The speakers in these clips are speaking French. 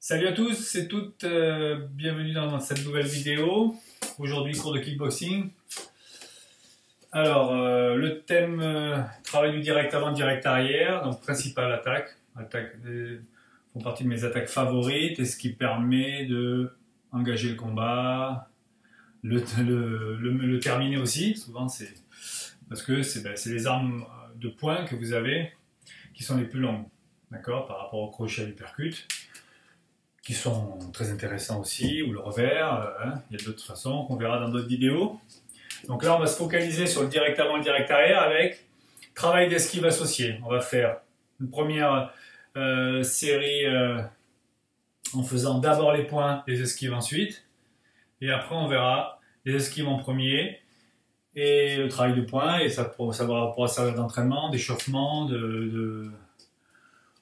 Salut à tous, c'est toutes, bienvenue dans cette nouvelle vidéo. Aujourd'hui, cours de kickboxing. Alors, le thème travail du direct avant, direct arrière, donc principale attaque font partie de mes attaques favorites et ce qui permet de engager le combat, le terminer aussi. Souvent, c'est parce que c'est les armes de poing que vous avez qui sont les plus longues, d'accord, par rapport au crochet et l'uppercut, qui sont très intéressants aussi, ou le revers, il y a d'autres façons qu'on verra dans d'autres vidéos. Donc là, on va se focaliser sur le direct avant, le direct arrière avec travail d'esquive associé. On va faire une première série en faisant d'abord les points, les esquives ensuite, et après on verra les esquives en premier, et le travail de points, et ça pourra servir d'entraînement, d'échauffement,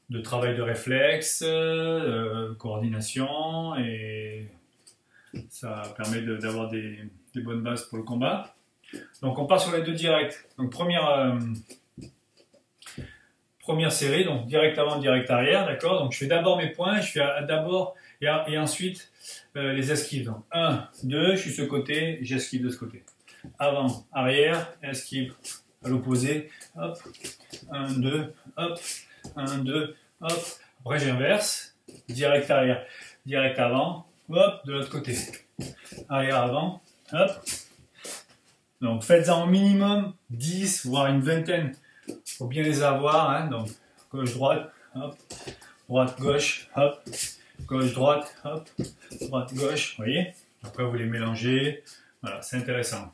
de travail de réflexe, coordination, et ça permet d'avoir des bonnes bases pour le combat. Donc on part sur les deux directs. Donc première série, donc direct avant, direct arrière, d'accord. Donc je fais d'abord mes points, je fais d'abord et ensuite les esquives. Donc 1, 2, je suis ce côté, j'esquive de ce côté. Avant, arrière, esquive à l'opposé, hop, 1, 2, hop, 1, 2, hop. Après j'inverse, direct arrière, direct avant, hop, de l'autre côté. Arrière avant, hop. Donc faites-en au minimum 10, voire une vingtaine. Il faut bien les avoir, hein. Donc gauche-droite, hop, droite-gauche, hop, gauche-droite, hop, droite-gauche, vous voyez. Après vous les mélangez, voilà, c'est intéressant.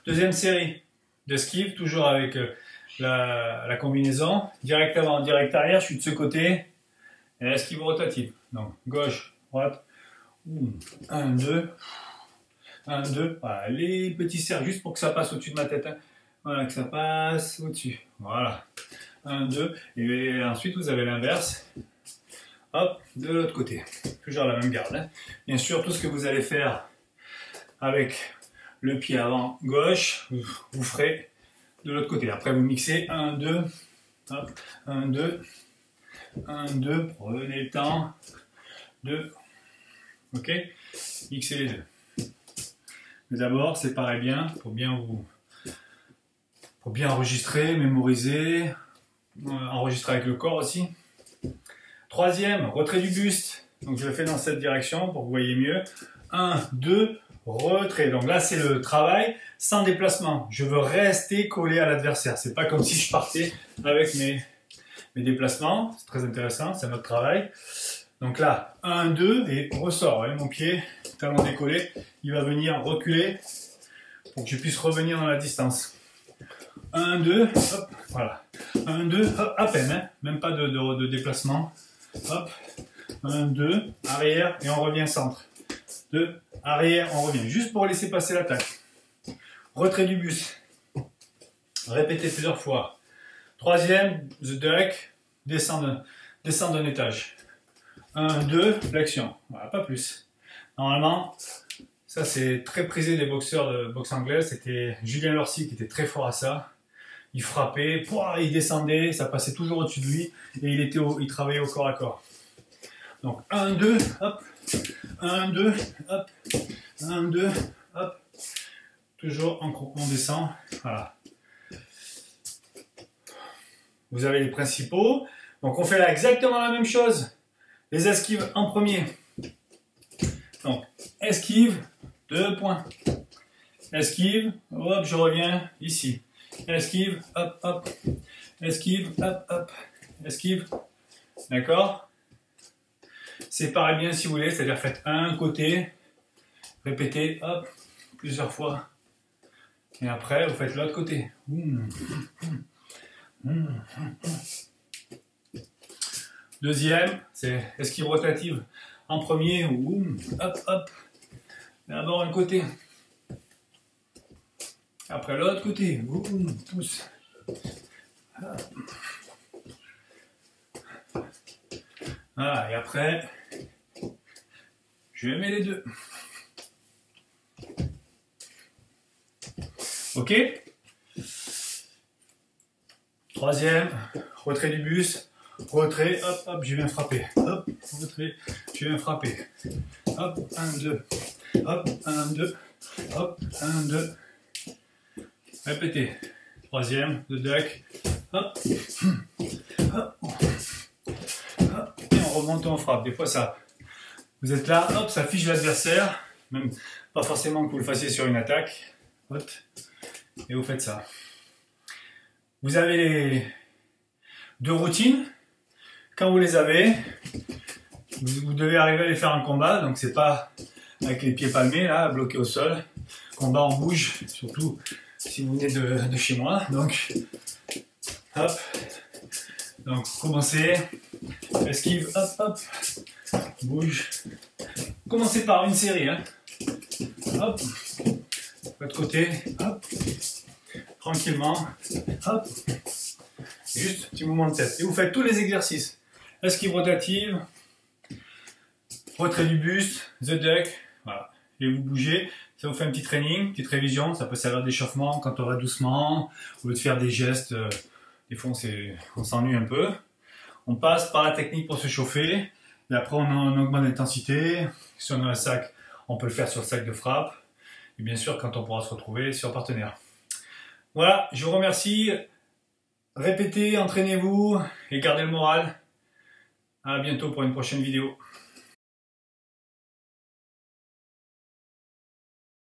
Deuxième série d'esquive, toujours avec la combinaison, direct avant, direct arrière, je suis de ce côté, et esquive rotative. Donc gauche, droite, 1, 2, 1, 2, voilà, les petits cercles juste pour que ça passe au-dessus de ma tête, hein. Voilà, que ça passe au-dessus, voilà, 1, 2, et ensuite vous avez l'inverse, hop, de l'autre côté, toujours la même garde, hein. Bien sûr, tout ce que vous allez faire avec le pied avant gauche, vous ferez de l'autre côté. Après, vous mixez 1, 2, hop, 1, 2, 1, 2, prenez le temps, 2, ok, mixez les deux. Mais d'abord, séparez bien, pour bien enregistrer, mémoriser, enregistrer avec le corps aussi. Troisième, retrait du buste. Donc je le fais dans cette direction pour que vous voyez mieux. 1, 2, retrait. Donc là, c'est le travail sans déplacement. Je veux rester collé à l'adversaire. C'est pas comme si je partais avec mes déplacements. C'est très intéressant, c'est notre travail. Donc là, 1, 2, et ressort. Voyez, mon pied, talon décollé, il va venir reculer pour que je puisse revenir dans la distance. 1, 2, hop, voilà. 1, 2, hop, à peine, hein, même pas de déplacement. Hop, 1, 2, arrière, et on revient centre. 2, arrière, on revient. Juste pour laisser passer l'attaque. Retrait du buste. Répétez plusieurs fois. Troisième, the duck, descend d'un étage. 1, 2, flexion. Voilà, pas plus. Normalement, ça c'est très prisé des boxeurs de boxe anglaise. C'était Julien Lorcy qui était très fort à ça. Il frappait, il descendait, ça passait toujours au-dessus de lui et il travaillait au corps à corps. Donc 1, 2, hop, 1, 2, hop, 1, 2, hop. Toujours on descend. Voilà. Vous avez les principaux. Donc on fait là exactement la même chose. Les esquives en premier. Donc, esquive, 2 points. Esquive, hop, je reviens ici. Esquive, hop, hop. Esquive, hop, hop. Esquive. D'accord? Séparez bien si vous voulez, c'est-à-dire faites un côté, répétez, hop, plusieurs fois. Et après, vous faites l'autre côté. Deuxième, c'est esquive rotative. En premier, hop, hop. D'abord un côté. Après l'autre côté, pousse. Voilà, et après, je mets les deux. Ok? Troisième, retrait du buste. retrait, hop, hop, je viens frapper. Hop, retrait, je viens frapper. Hop, 1, 2. Hop, 1, 2. Hop, 1, 2. Répétez. Troisième, le duck. Hop. Hop. Hop. Et on remonte et on frappe. Des fois, ça. Vous êtes là, hop, ça fiche l'adversaire. Même pas forcément que vous le fassiez sur une attaque. Hop. Et vous faites ça. Vous avez les deux routines. Quand vous les avez, vous devez arriver à les faire en combat. Donc c'est pas avec les pieds palmés là, bloqués au sol. Combat en bouge, surtout si vous venez de chez moi. Donc, hop. Donc commencez. Esquive, hop, hop. Bouge. Commencez par une série. Hein. Hop. L'autre côté. Hop. Tranquillement. Hop. Juste petit mouvement de tête. Et vous faites tous les exercices. Esquive rotative. Retrait du buste. The duck. Voilà. Et vous bougez. Ça vous fait un petit training, petite révision. Ça peut servir d'échauffement quand on va doucement. Au lieu de faire des gestes. Des fois on s'ennuie un peu. On passe par la technique pour se chauffer. Et après on augmente l'intensité. Si on a un sac, on peut le faire sur le sac de frappe. Et bien sûr quand on pourra se retrouver sur partenaire. Voilà, je vous remercie. Répétez, entraînez-vous et gardez le moral. À bientôt pour une prochaine vidéo.